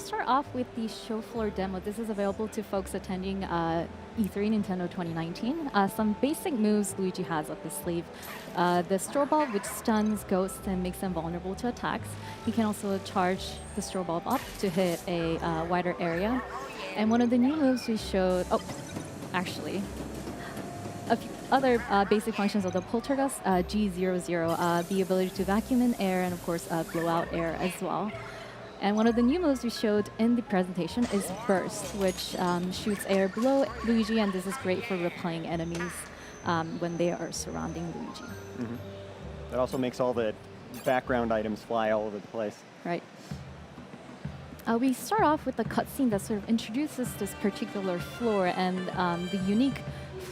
start off with the show floor demo. This is available to folks attending E3 Nintendo 2019. Some basic moves Luigi has up his sleeve. The straw bulb, which stuns ghosts and makes them vulnerable to attacks. He can also charge the straw bulb up to hit a wider area. And one of the new moves we showed, actually, a few other basic functions of the Poltergust, G00, the ability to vacuum in air and of course blow out air as well. And one of the new moves we showed in the presentation is Burst, which shoots air below Luigi, and this is great for repelling enemies when they are surrounding Luigi. Mm-hmm. That also makes all the background items fly all over the place. Right. We start off with a cutscene that sort of introduces this particular floor and the unique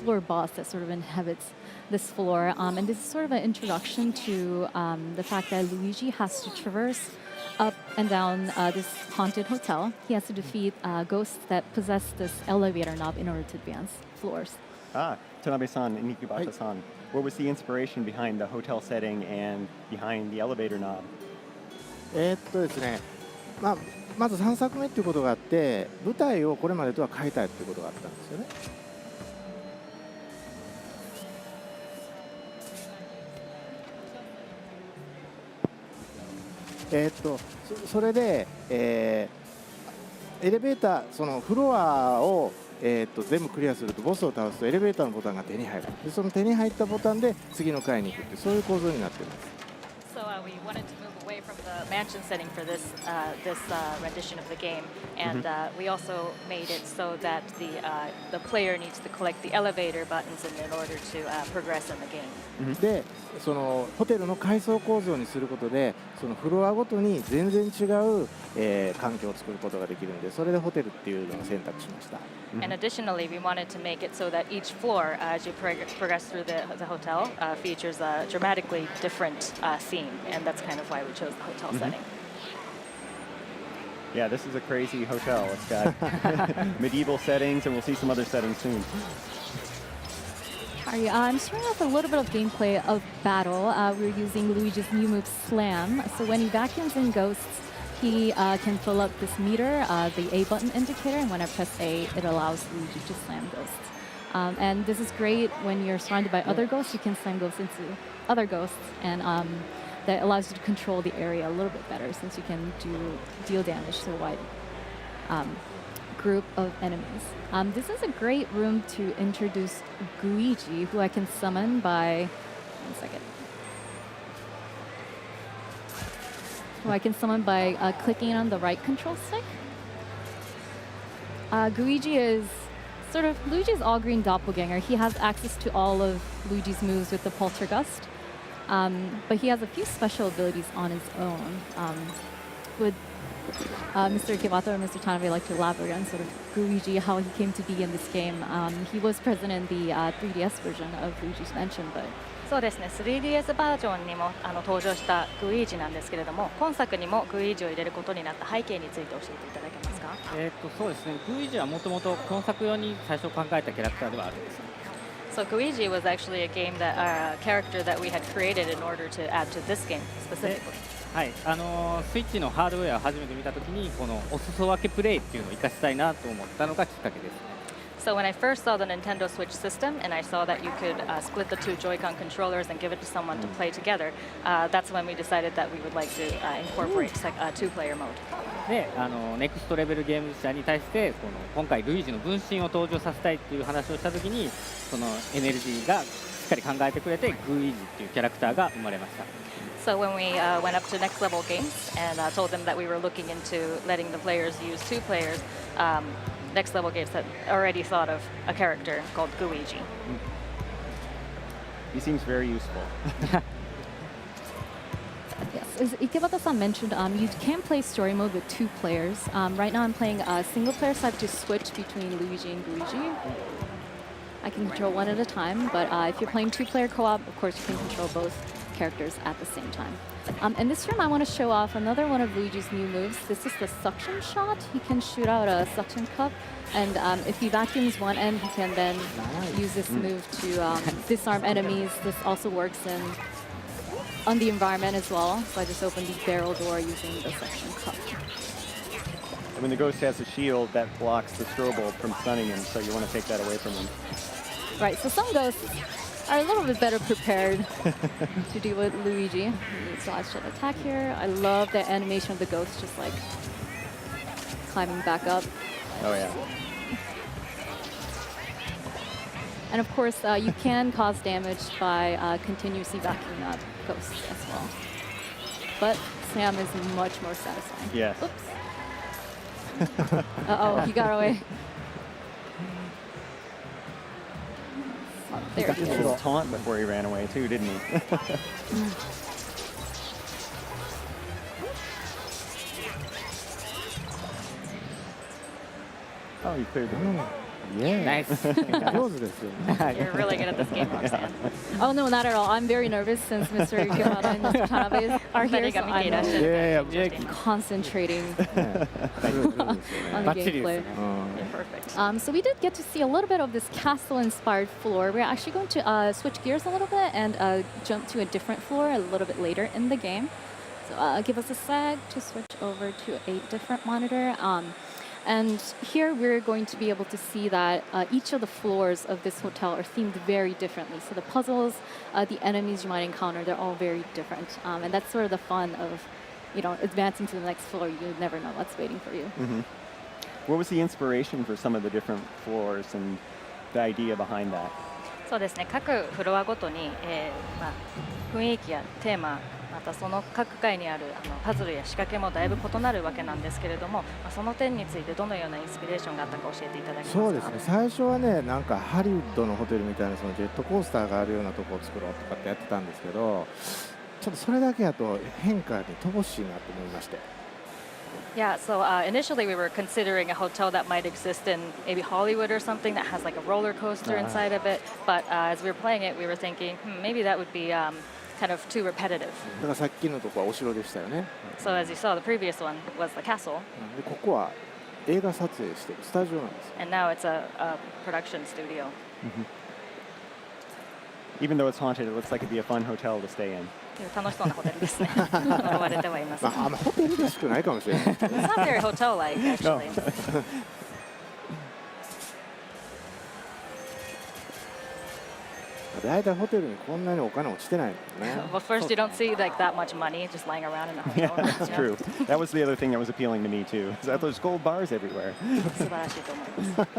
floor boss that sort of inhabits this floor. And this is sort of an introduction to the fact that Luigi has to traverse up and down this haunted hotel. He has to defeat ghosts that possess this elevator knob in order to advance floors. Tanabe-san and Ikebata-san, what was the inspiration behind the hotel setting and behind the elevator knob? ですね、まず3作目っていうことがあって、舞台をこれまでとは変えたいっていうことがあったんですよね。それで、エレベーター、そのフロアを、全部クリアするとボスを倒すとエレベーターのボタンが手に入る。でその手に入ったボタンで次の階に行くってそういう構造になっています。So we wanted to move away from the mansion setting for this rendition of the game, and we also made it so that the player needs to collect the elevator buttons in order to progress in the game. で、そのホテルの階層構造にすることで、そのフロアごとに全然違う、環境を作ることができるので、それでホテルっていうのを選択しました。And additionally, we wanted to make it so that each floor, as you progress through the hotel, features a dramatically different theme, and that's kind of why we chose the hotel setting. Yeah, this is a crazy hotel. It's got medieval settings, and we'll see some other settings soon. I'm starting off a little bit of gameplay of battle. We're using Luigi's new move, Slam. So when he vacuums in ghosts, he can fill up this meter, the A button indicator, and when I press A, it allows Luigi to slam ghosts. And this is great when you're surrounded by other ghosts. You can slam ghosts into other ghosts, and that allows you to control the area a little bit better since you can deal damage to a wide group of enemies. This is a great room to introduce Luigi, who I can summon by... One second. Who I can summon by clicking on the right control stick. Luigi is sort of Luigi's all-green doppelganger. He has access to all of Luigi's moves with the Poltergust, but he has a few special abilities on his own. Would Mr. Ikebata or Mr. Tanabe like to elaborate on sort of Luigi, how he came to be in this game? He was present in the 3DS version of Luigi's Mansion, but そうですね、3DS バージョンにも登場したグイージなんですけれども、今作にもグイージを入れることになった背景について教えていただけますか？そうですね、グイージはもともと今作用に最初考えたキャラクターではあるんです。So Luigi was actually a character that we had created in order to add to this game specifically. はい、スイッチのハードウェアを初めて見たときにこのお裾分けプレイっていうのを活かしたいなと思ったのがきっかけです。So when I first saw the Nintendo Switch system and I saw that you could split the two Joy-Con controllers and give it to someone to play together, that's when we decided that we would like to incorporate a two-player mode. で、ネクストレベルゲーム社に対して今回ルイージの分身を登場させたいっていう話をしたときに、そのエネルギーがしっかり考えてくれてグイージっていうキャラクターが生まれました。So when we went up to next level games and told them that we were looking into letting the players use two players, next level games had already thought of a character called Luigi. He seems very useful. Yes, as Ikebata-san mentioned, you can play story mode with two players. Right now I'm playing a single player, so I have to switch between Luigi and Luigi. I can control one at a time, but if you're playing two-player co-op, of course you can control both characters at the same time. In this room, I want to show off another one of Luigi's new moves. This is the suction shot. He can shoot out a suction cup, and if he vacuums one end, he can then use this move to disarm enemies. This also works on the environment as well. So I just opened the barrel door using the suction cup. I mean, the ghost has a shield that blocks the strobe bulb from stunning him, so you want to take that away from him. Right, so some ghosts are a little bit better prepared to deal with Luigi. He dodged an attack here. I love the animation of the ghost just like climbing back up. Oh, yeah. And of course, you can cause damage by continuously backing up ghosts as well. But Sam is much more satisfying. Yes. Oops. Uh-oh, he got away. There He he did a is. little taunt before he ran away, too, didn't he? Oh, you cleared the room. イエナイスーイ上手ですよね You're really good at this game, Roxanne. Oh, no, not at all. I'm very nervous since Mr. Yukihara and Mr. Tanabe are here, so 二人が見ていらっしゃ I'm る。いやいや concentrating ね上手ですよね on the バッチリです gameplay. ね Perfect. So we did get to see a little bit of this castle-inspired floor. We're actually going to switch gears a little bit and jump to a different floor a little bit later in the game. So give us a sec to switch over to a different monitor. And here we're going to be able to see that each of the floors of this hotel are themed very differently. So the puzzles, the enemies you might encounter, they're all very different. And that's sort of the fun of, advancing to the next floor. You never know what's waiting for you. What was the inspiration for some of the different floors and the idea behind that? そうですね。各フロアごとに、雰囲気やテーマ、またその各階にあるパズルや仕掛けもだいぶ異なるわけなんですけれども、その点についてどのようなインスピレーションがあったか教えていただけますか。そうですね最初はねなんかハリウッドのホテルみたいなそのジェットコースターがあるようなところを作ろうとかってやってたんですけどちょっとそれだけだと変化に乏しいなと思いまして Yeah, so initially we were considering a hotel that might exist in maybe Hollywood or something that has like a roller coaster inside of it. But as we were playing it, we were thinking, maybe that would be kind of too repetitive. だからさっきのとこはお城でしたよね So as you saw, the previous one was the castle, でここは映画撮影してるスタジオなんですよ and now it's a production studio. Even though it's haunted, it looks like it'd be a fun hotel to stay in. 楽しそうなホテルですね。呪われてはいます。まあ、あんまホテルらしくないかもしれない It's not very hotel-like, actually. だいたいホテルにこんなにお金落ちてないのね Well, first, you don't see like that much money just lying around in a hotel. Yeah, that's true. That was the other thing that was appealing to me, too. Is that there's gold bars everywhere. 素晴らしいと思います。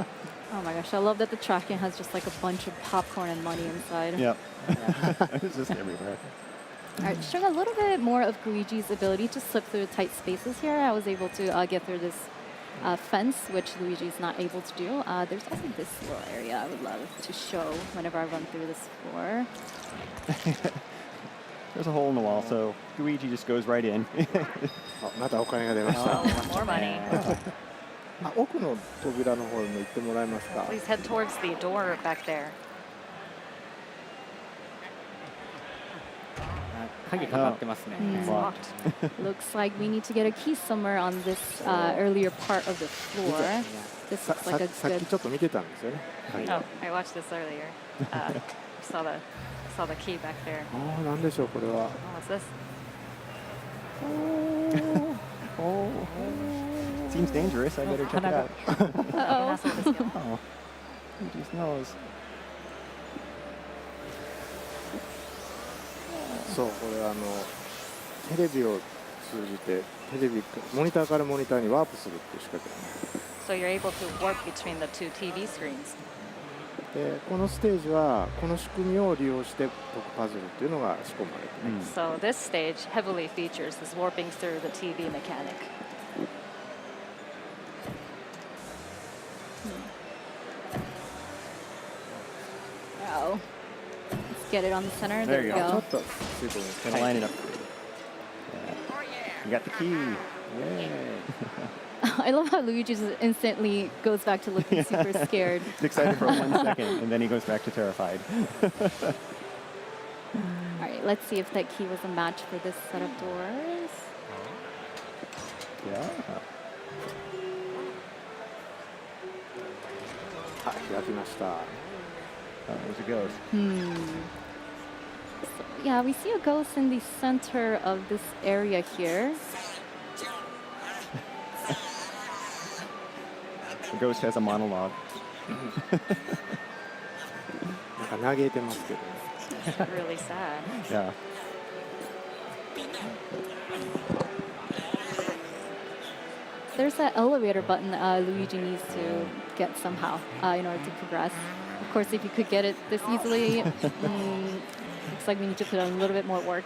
Oh my gosh, I love that the tracking has just like a bunch of popcorn and money inside. Yep. It's just everywhere. All right, showing a little bit more of Luigi's ability to slip through tight spaces here. I was able to get through this fence, which Luigi is not able to do. There's also this little area I would love to show whenever I run through this floor. There's a hole in the wall, so Luigi just goes right in. あまたお金が出ました Oh, more money. あ奥の扉の方にも行ってもらえますか Please head towards the door back there. 鍵かかってますね It's Wow. locked. Looks like we need to get a key somewhere on this earlier part of the floor. This さ looks like a さっ good. きちょっと見てたんですよね Oh, I watched this earlier. Saw the key back there. ああなんでしょうこれは Oh, what's this? Seems dangerous. I better check it out. Uh-oh. そうですよ。 Oh, Luigi's nose. そうこれテレビを通じてモニターからモニターにワープするっていう仕掛けなんです So you're able to warp between the two TV screens. でこのステージはこの仕組みを利用して解くパズルっていうのが仕込まれています、 So this stage heavily features this warping through the TV mechanic. Oh. Let's get it on the center. There There we you ちょ go. っと水分 Gonna line it up. Yeah. You got the key. Yay. I love how Luigi just instantly goes back to looking super scared. He's excited for 1 second, and then he goes back to terrified. All right, let's see if that key was a match for this set of doors. Yeah. はい開きました Oh, there's a ghost. So, yeah, we see a ghost in the center of this area here. The ghost has a monologue. なんか嘆いてますけどね。 Really sad. Yeah. There's that elevator button Luigi needs to get somehow in order to progress. Of course, if you could get it this easily, looks like we need to put in a little bit more work.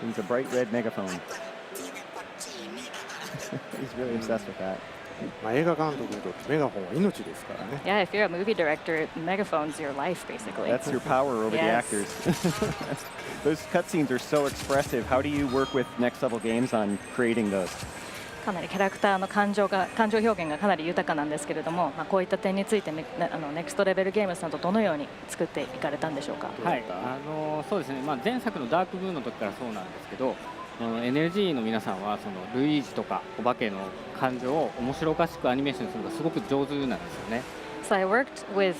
He's a bright red megaphone. He's really obsessed with that. まあ映画監督にとってメガホンは命ですからね。 Yeah, if you're a movie director, megaphone's your life, basically. That's your power over the Yes. actors. Those cutscenes are so expressive. How do you work with Next Level Games on creating those? かなりキャラクターの感情表現がかなり豊かなんですけれども、こういった点についてネクストレベルゲームさんとどのように作っていかれたんでしょうか。はい、そうですね、前作のダークブーの時からそうなんですけど、NLG の皆さんはそのルイージとかお化けの感情を面白おかしくアニメーションするのがすごく上手なんですよね。So I worked with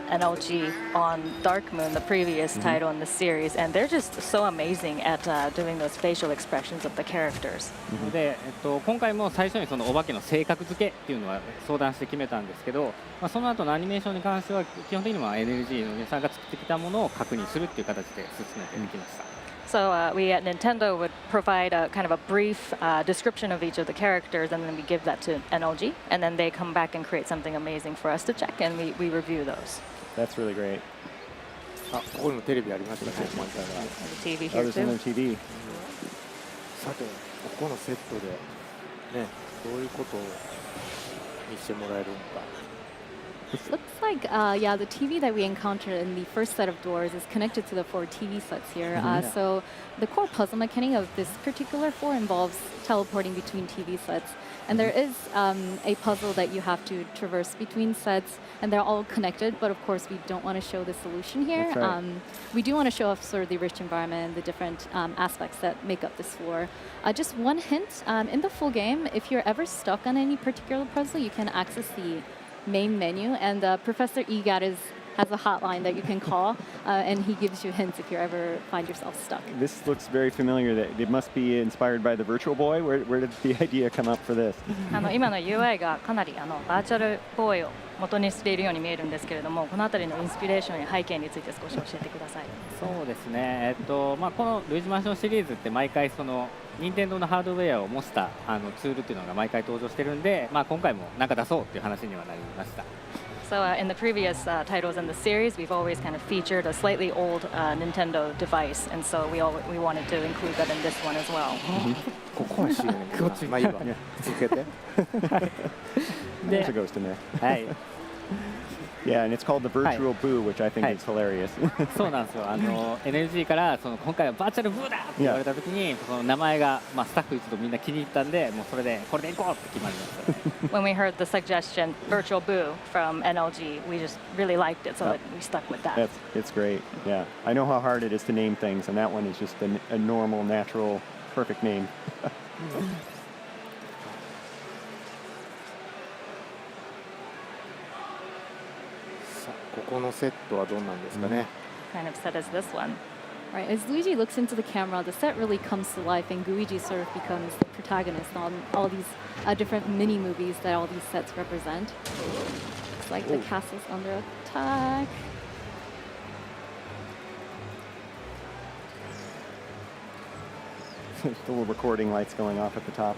NLG on Dark Moon, the previous title in the series, and they're just so amazing at doing those facial expressions of the characters. で、今回も最初にそのお化けの性格付けっていうのは相談して決めたんですけど、その後のアニメーションに関しては基本的には NLG の皆さんが作ってきたものを確認するっていう形で進めてきました。So we at Nintendo would provide a kind of a brief description of each of the characters, and then we give that to NLG, and then they come back and create something amazing for us to check, and we review those. That's really great. あ、ここにもテレビありましたね。真ん中が The TV Oh, here there's another too. TV. さて、ここのセットでね、どういうことを見せてもらえるのか。 Looks like, yeah, the TV that we encountered in the first set of doors is connected to the 4 TV sets here. So the core puzzle mechanic of this particular 4 involves teleporting between TV sets. And there is a puzzle that you have to traverse between sets, and they're all connected, but of course we don't want to show the solution here. That's right. We do want to show off sort of the rich environment and the different aspects that make up this floor. Just one hint, in the full game, if you're ever stuck on any particular puzzle, you can access the main menu, and Professor EGAT has a hotline that you can call, and he gives you hints if you ever find yourself stuck. This looks very familiar. That it must be inspired by the Virtual Boy. Where did the idea come up for this? 今の UI がかなりバーチャルボーイを元にしているように見えるんですけれども、このあたりのインスピレーションや背景について少し教えてください。そうですね、このルイージマンションシリーズって毎回その任天堂のハードウェアを模したツールっていうのが毎回登場してるんで、今回も何か出そうっていう話にはなりました。So in the previous titles in the series, we've always kind of featured a slightly old Nintendo device, and so we wanted to include that in this one as well. ここは CM こっちまあいいわ。続けて。 There's a ghost in there. はい、 Yeah, and it's called the Virtual Boo, which I think is hilarious. そうなんですよ。NLG からその今回はバーチャルブーだって言われた時に、その名前がスタッフ一同みんな気に入ったんで、もうそれでこれでいこうって決まりましたね。When we heard the suggestion, Virtual Boo from NLG, we just really liked it, so we stuck with that. It's great. Yeah, I know how hard it is to name things, and that one is just a normal, natural, perfect name. さあ、ここのセットはどうなんですかね。 Kind of set as this one. Right, as Luigi looks into the camera, the set really comes to life, and Luigi sort of becomes the protagonist on all these different mini movies that all these sets represent. Looks like the castle's under attack. The little recording lights going off at the top.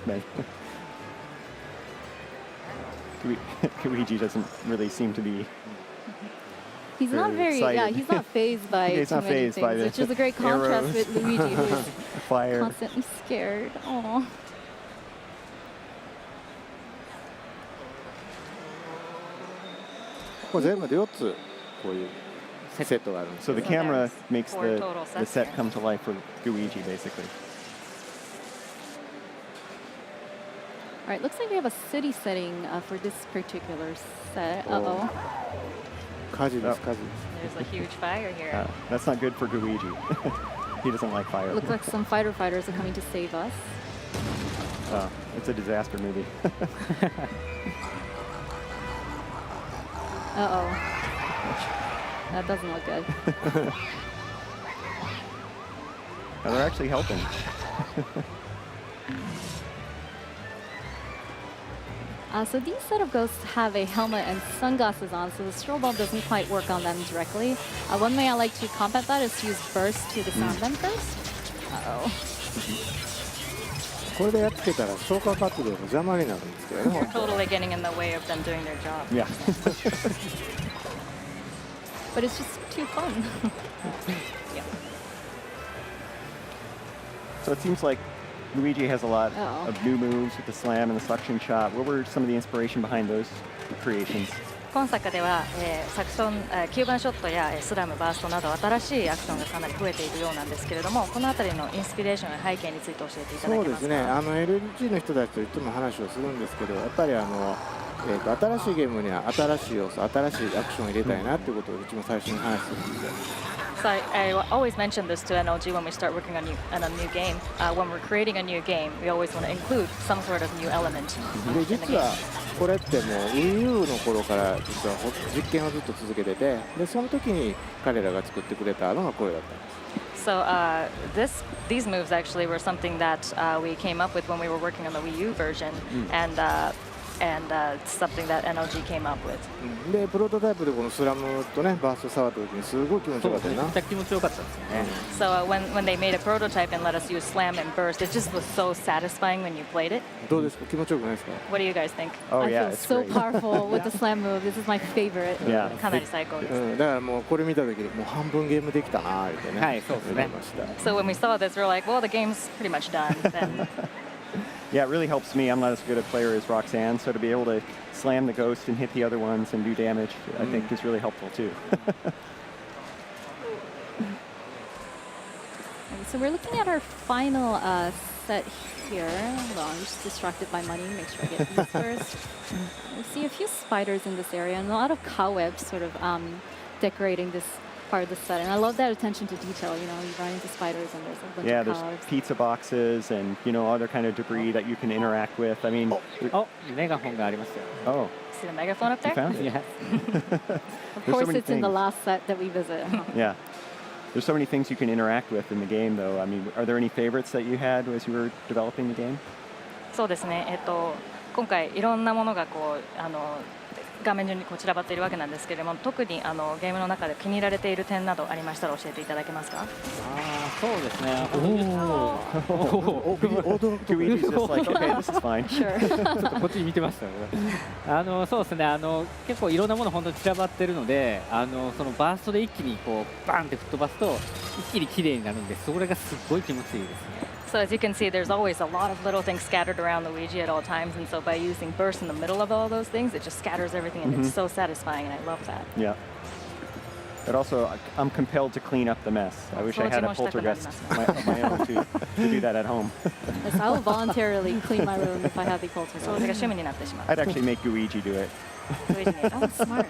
Luigi doesn't really seem to be. He's not very very, yeah, excited. he's not phased by He's too not many fazed things, by the which is a great contrast arrows. with Luigi, who is Fire. constantly scared. Aww. これ全部で4つこういうセットがあるんです So け the ど。 camera makes four the total the sets set here. come to life for Luigi, basically. All right, looks like we have a city setting for this particular set. Uh-oh. 火事です火事。 There's a huge fire here. That's not good for Luigi. He doesn't like fire. Looks like some fighter fighters are coming to save us. It's a disaster movie. Uh-oh. That doesn't look good. Now they're actually helping. So these set of ghosts have a helmet and sunglasses on, so the strobe bulb doesn't quite work on them directly. One way I like to combat that is to use burst to disarm them first. Uh-oh. これでやっつけたら消火活動の邪魔になるんですけどね。 You're totally getting in the way of them doing their job. Yeah. But it's just too fun. Yeah. So it seems like Luigi has a lot Oh. of new moves with the slam and the suction shot. What were some of the inspiration behind those creations? 今作では、サクション、9番ショットやスラム、バーストなど新しいアクションがかなり増えているようなんですけれども、この辺りのインスピレーションや背景について教えていただけますか。そうですね。LG の人たちといつも話をするんですけど、やっぱり新しいゲームには新しい要素、新しいアクションを入れたいなっていうことをうちも最初に話してるんで。So I always mention this to NLG when we start working on a new game. When we're creating a new game, we always want to include some sort of new element で in the 実は game. これってもう Wii U の頃から実は実験をずっと続けてて、でその時に彼らが作ってくれたのがこれだったんです。 So these moves actually were something that we came up with when we were working on the Wii U version, and something that NLG came up with. でプロトタイプでこのスラムとねバースト触った時にすごい気持ちよかったよな。めっちゃ気持ちよかったですよね。 So when they made a prototype and let us use slam and burst, it just was so satisfying when you played it. どうですか、気持ちよくないですか。 What do you guys think? Oh I yeah, feel it's so great. powerful with the slam move. This is my favorite. Yeah. かなり最高です。だからもうこれ見た時にもう半分ゲームできたなーってね。はいそうですね思いました。 So when we saw this, we were like, well, the game's pretty much done. Then Yeah, it really helps me. I'm not as good a player as Roxanne, so to be able to slam the ghost and hit the other ones and do damage, I think is really helpful too. So we're looking at our final set here. Hold on, I'm just distracted by money. Make sure I get these first. We see a few spiders in this area and a lot of cobwebs sort of decorating this part of the set. And I love that attention to detail. You know, you run into spiders and there's a bunch Yeah, of there's cobwebs. pizza boxes and other kind of debris that you can interact with. I mean, お、メガホンがありますよ。 oh, see the megaphone up you there? found it. いや、 Of There's so course, many it's in the things. last set that we visit. Yeah. There's so many things you can interact with in the game, though. I mean, are there any favorites that you had as you were developing the game? そうですね。今回いろんなものが画面上に散らばっているわけなんですけれども、特にゲームの中で気に入られている点などありましたら教えていただけますか。ああ、そうですね。Luigi's just like, okay, this is fine. Sure. ちょっとこっちに見てましたね。そうですね。結構いろんなもの本当に散らばってるので、そのバーストで一気にこうバンって吹っ飛ばすと一気に綺麗になるんで、それがすっごい気持ちいいですね。 So as you can see, there's always a lot of little things scattered around Luigi at all times, and so by using burst in the middle of all those things, it just scatters everything, and it's so satisfying, and I love that. Yeah. But also, I'm compelled to clean up the mess. I wish I had a poltergeist of my own to do that at home. Yes, I will voluntarily clean my room if I have the 掃除 poltergeist. が趣味になってしまう。 I'd actually make Luigi do it. Luigi に Oh, smart.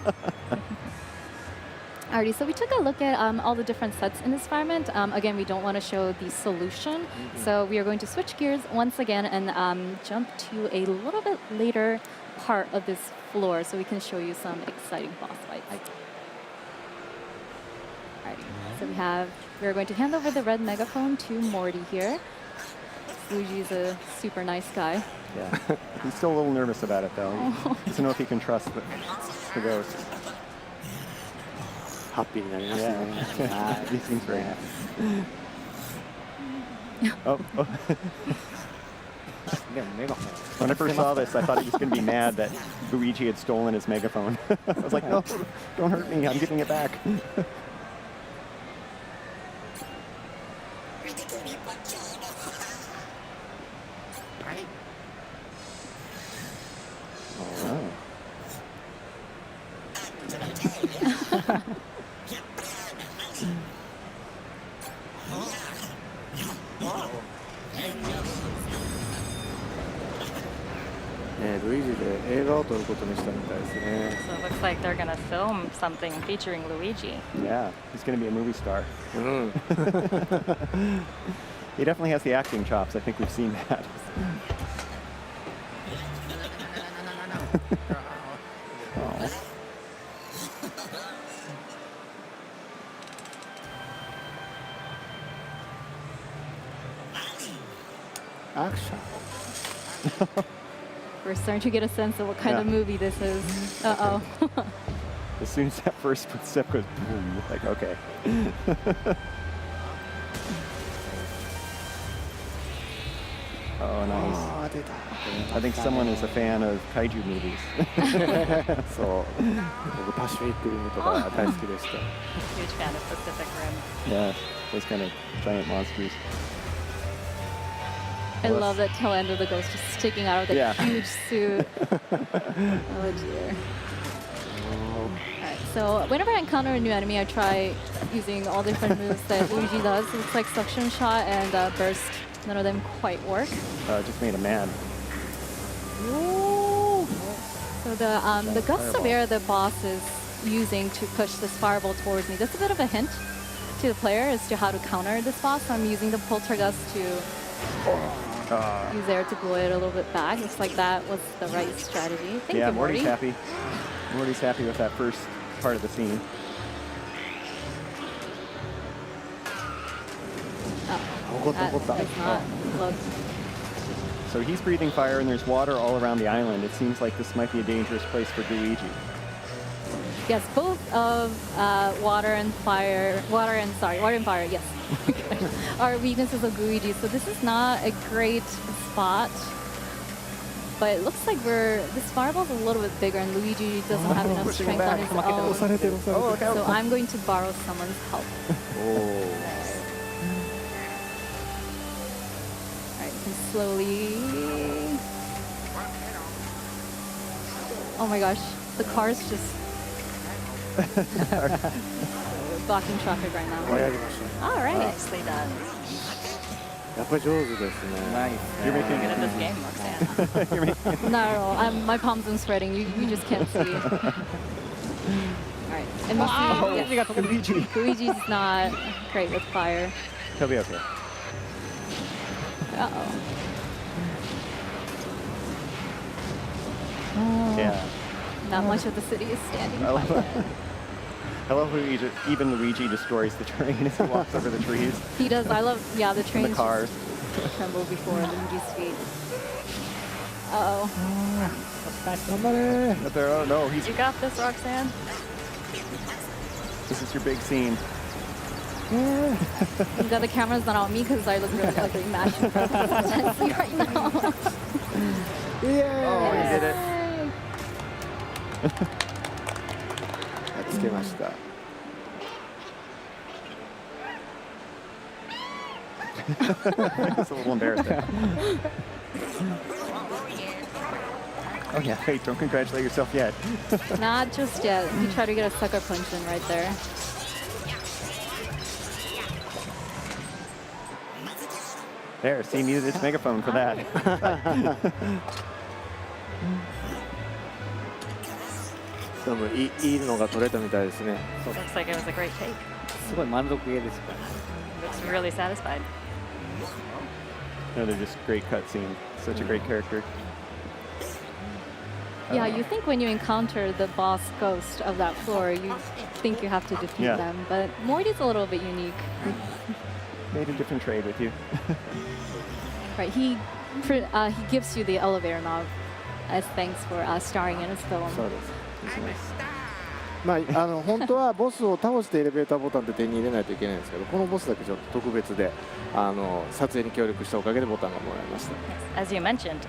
Alrighty, so we took a look at all the different sets in this environment. Again, we don't want to show the solution, so we are going to switch gears once again and jump to a little bit later part of this floor so we can show you some exciting boss fights. Alrighty, so we're going to hand over the red megaphone to Morty here. Luigi's a super nice guy. Yeah. He's still a little nervous about it, though. He doesn't know if he can trust the ghost. ハッピーになりましたね。 Yeah. He seems very happy. Oh. でもメガホン。 When I first saw this, I thought he was going to be mad that Luigi had stolen his megaphone. I was like, no, don't hurt me. I'm giving it back. Oh. Luigi で映画を撮ることにしたみたいですね。 So it looks like they're gonna film something featuring Luigi. Yeah, he's going to be a movie star. うん。 He definitely has the acting chops. I think we've seen that. Oh. アクション。 First starting to get a sense of what kind of Yeah. movie this is. Uh oh. As soon as that first footstep goes boom, like, okay. Oh, nice. ああ出た I think someone is a fan of kaiju movies. そう僕パシフィックリムとか大好きでした Huge fan of Pacific Rim. Yeah, those kind of giant monsters. I Well, love that tail end of the ghost just sticking out of the Yeah. huge suit. Oh dear. Alright, so whenever I encounter a new enemy, I try using all different moves that Luigi does. It's like suction shot and burst. None of them quite work. Just made him mad. So the gust of air the boss is using to push this fireball towards me, that's a bit of a hint to the player as to how to counter this boss. So I'm using the poltergust to use air to blow it a little bit back. Looks like that was the right strategy. Thank Yeah, you, Morty. Morty's happy. Morty's happy with that first part of the scene.怒った怒った That is not close. So he's breathing fire, and there's water all around the island. It seems like this might be a dangerous place for Luigi. Yes, both of water and fire, water and fire, yes, are weaknesses of Luigi. So this is not a great spot. But it looks like this fireball's a little bit bigger, and Luigi doesn't have enough pushing him strength on back. his 押さ own. れてる押さ Oh, れて look る out. So I'm going to borrow someone's help. おお Alright, you can slowly. Oh my gosh, the car's just blocking traffic right や now. りました Alright. Nicely done. やっぱり上手ですね You're Good making at this game, Roxanne. Not at all. My palms are spreading. You just can't see. Alright. And mostly, yes, Luigi. Luigi's not great with fire. He'll be okay. Uh-oh. Yeah. Not much of the city is standing I love quiet. I love Luigi. Even Luigi destroys the terrain as he walks over the trees He does. I love, yeah, the and trains the cars. just tremble before Luigi's feet. Uh-oh. 頑張れ But there, oh no, You got this, Roxanne. this is your big scene. I'm glad the camera's not on me because I look really ugly mashing intensely right now. イエ Oh, ー he イ did it. つけました He's a little embarrassed there. Oh yeah, wait, don't congratulate yourself yet. Not just yet. You try to get a sucker punch in right there. There, see, needed its megaphone for that. でもいいのが取れたみたいですね Looks like it was a great take. すごい満足げですから Looks really satisfied. No, they're just great cutscene. Such a great character. Yeah, you think when you encounter the boss ghost of that floor, you think you have to defeat Yeah. them. But Morty's a little bit unique. Made a different trade with you. Right, he gives you the elevator knob as thanks for starring in his film. そうですまあ本当はボスを倒してエレベーターボタンで手に入れないといけないんですけどこのボスだけちょっと特別で撮影に協力したおかげでボタンがもらえました As you mentioned,